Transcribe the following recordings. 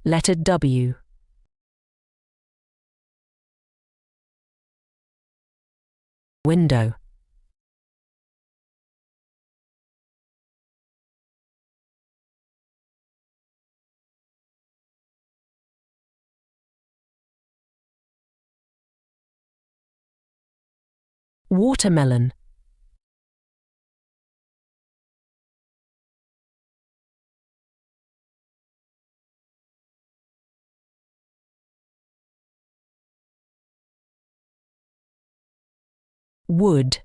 Letter W. Window. Watermelon. Wood.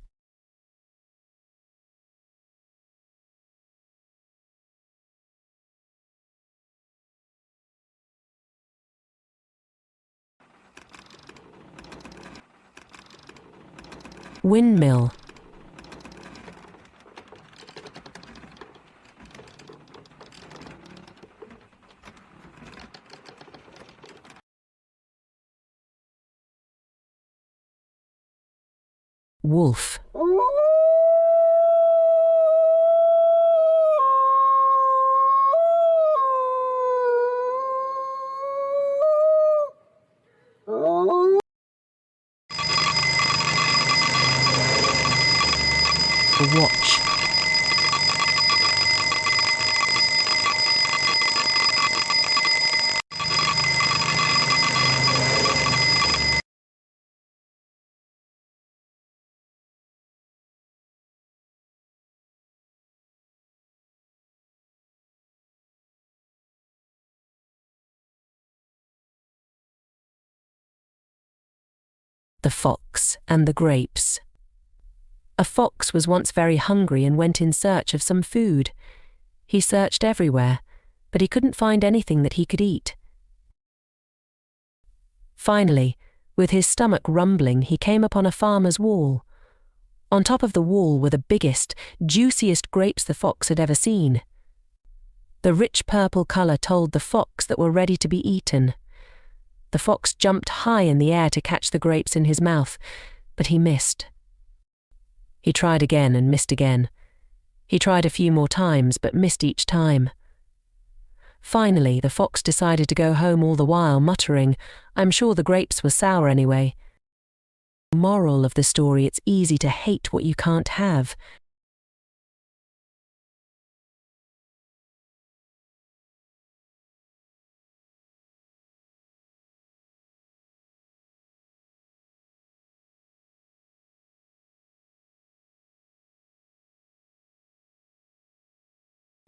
Windmill. Wolf. Watch. The Fox and the Grapes. A fox was once very hungry and went in search of some food. He searched everywhere, but he couldn't find anything that he could eat. Finally, with his stomach rumbling, he came upon a farmer's wall. On top of the wall were the biggest, juiciest grapes the fox had ever seen. The rich purple colour told the fox that were ready to be eaten. The fox jumped high in the air to catch the grapes in his mouth, but he missed. He tried again and missed again. He tried a few more times, but missed each time. Finally, the fox decided to go home, all the while muttering, "I'm sure the grapes were sour anyway." Moral of the story: it's easy to hate what you can't have.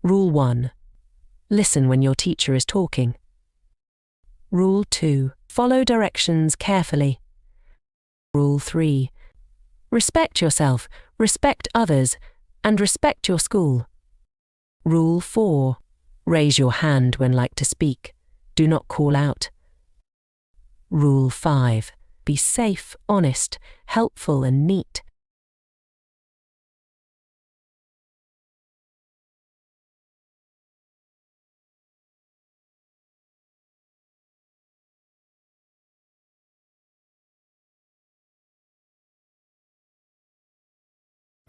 Rule 1. Listen when your teacher is talking. Rule 2. Follow directions carefully. Rule 3. Respect yourself, respect others, and respect your school. Rule 4. Raise your hand when like to speak. Do not call out. Rule 5. Be safe, honest, helpful, and neat.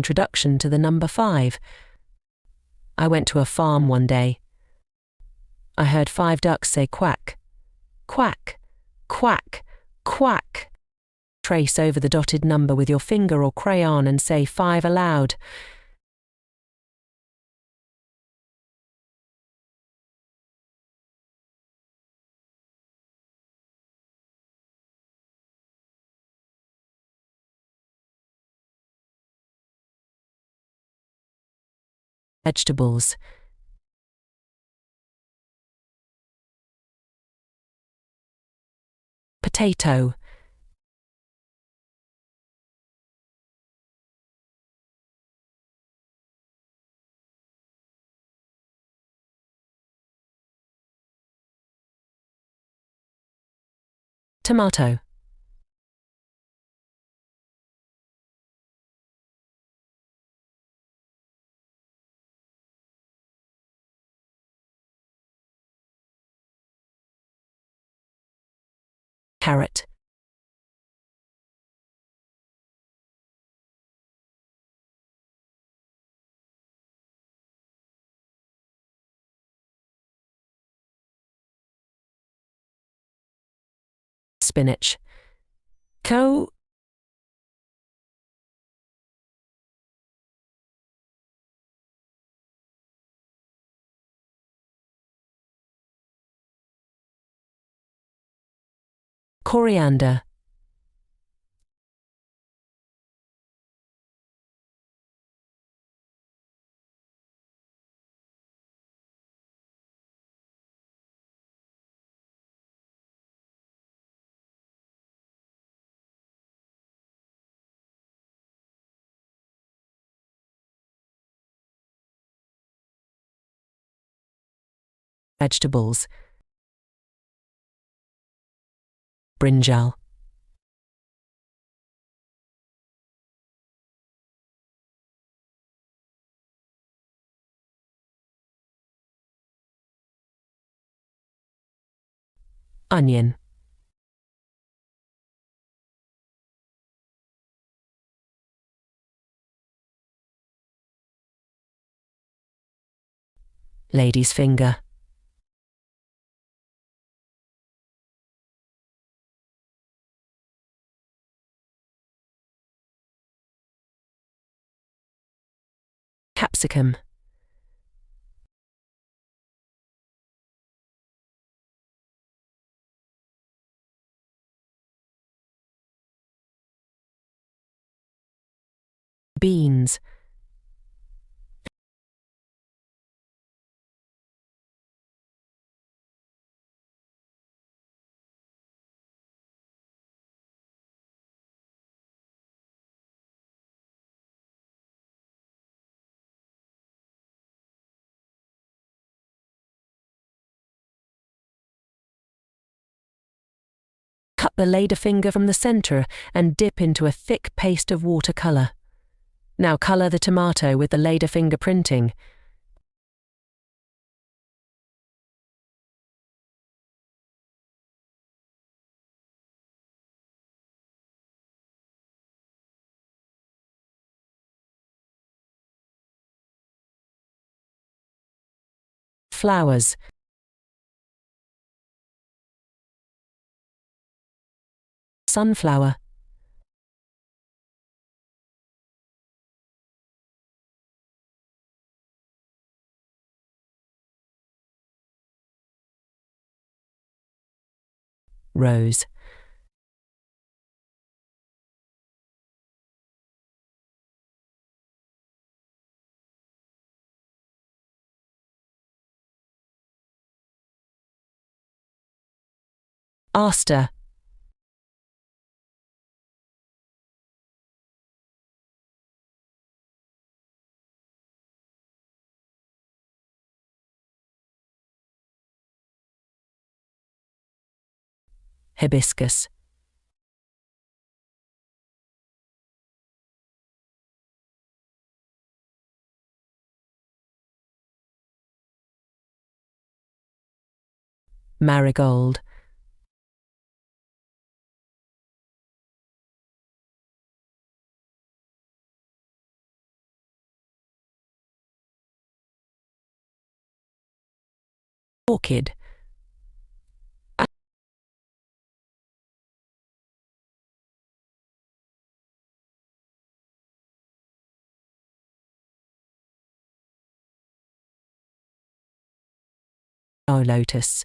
Introduction to the number 5. I went to a farm one day. I heard 5 ducks say quack, quack, quack, quack. Trace over the dotted number with your finger or crayon and say 5 aloud. Vegetables. Potato. Tomato. Carrot. spinach. Co. Coriander. Vegetables. Brinjal. Onion. Lady's finger. Capsicum. Beans. Cut the ladyfinger from the centre and dip into a thick paste of watercolour. Now colour the tomato with the ladyfinger printing. Flowers. Sunflower. Rose. Aster. Hibiscus. Marigold. Orchid. Lotus.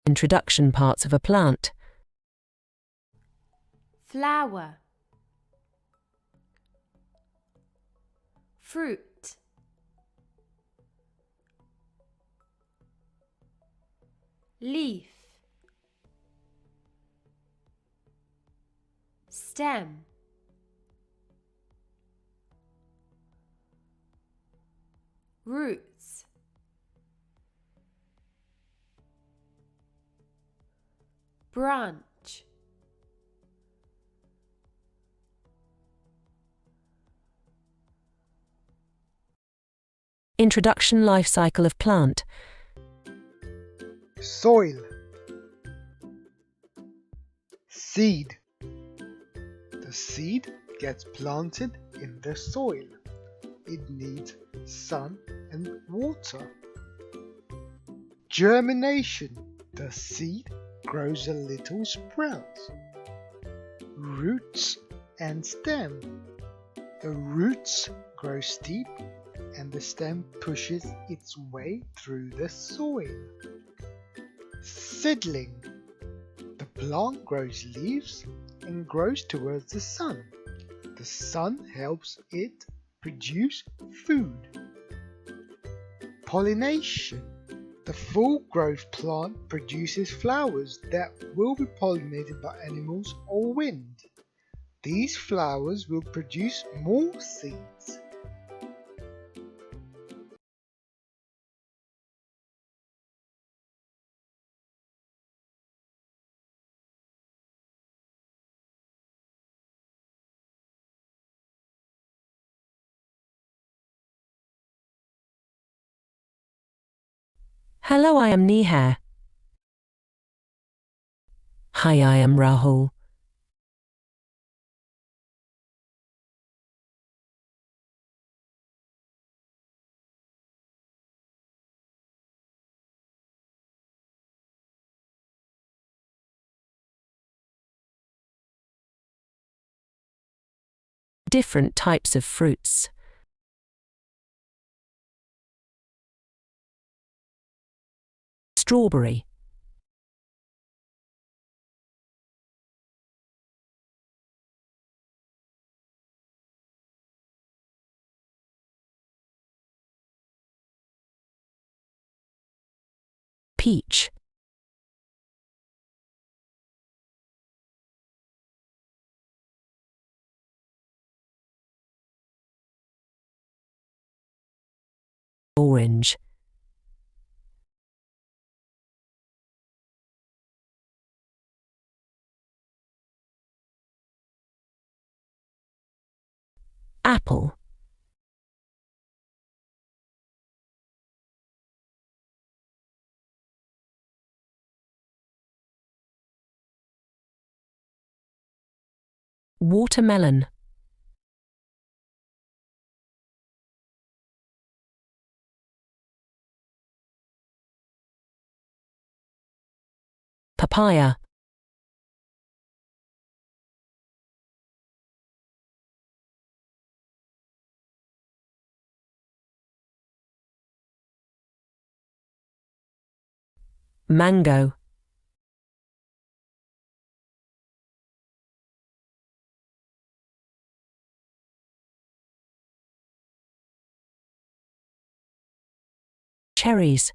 Introduction parts of a plant. Flower, fruit, leaf, stem, roots, branch, Introduction life cycle of plant. Soil. Seed. The seed gets planted in the soil. It needs sun and water. Germination. The seed grows a little sprout. Roots and stem. The roots grow steep and the stem pushes its way through the soil. Seedling. The plant grows leaves and grows towards the sun. The sun helps it produce food. Pollination. The full-growth plant produces flowers that will be pollinated by animals or wind. These flowers will produce more seeds. Hello, I am Nihar. Hi, I am Rahul. Different types of fruits. Strawberry, peach, orange, apple, watermelon, papaya, mango, cherries,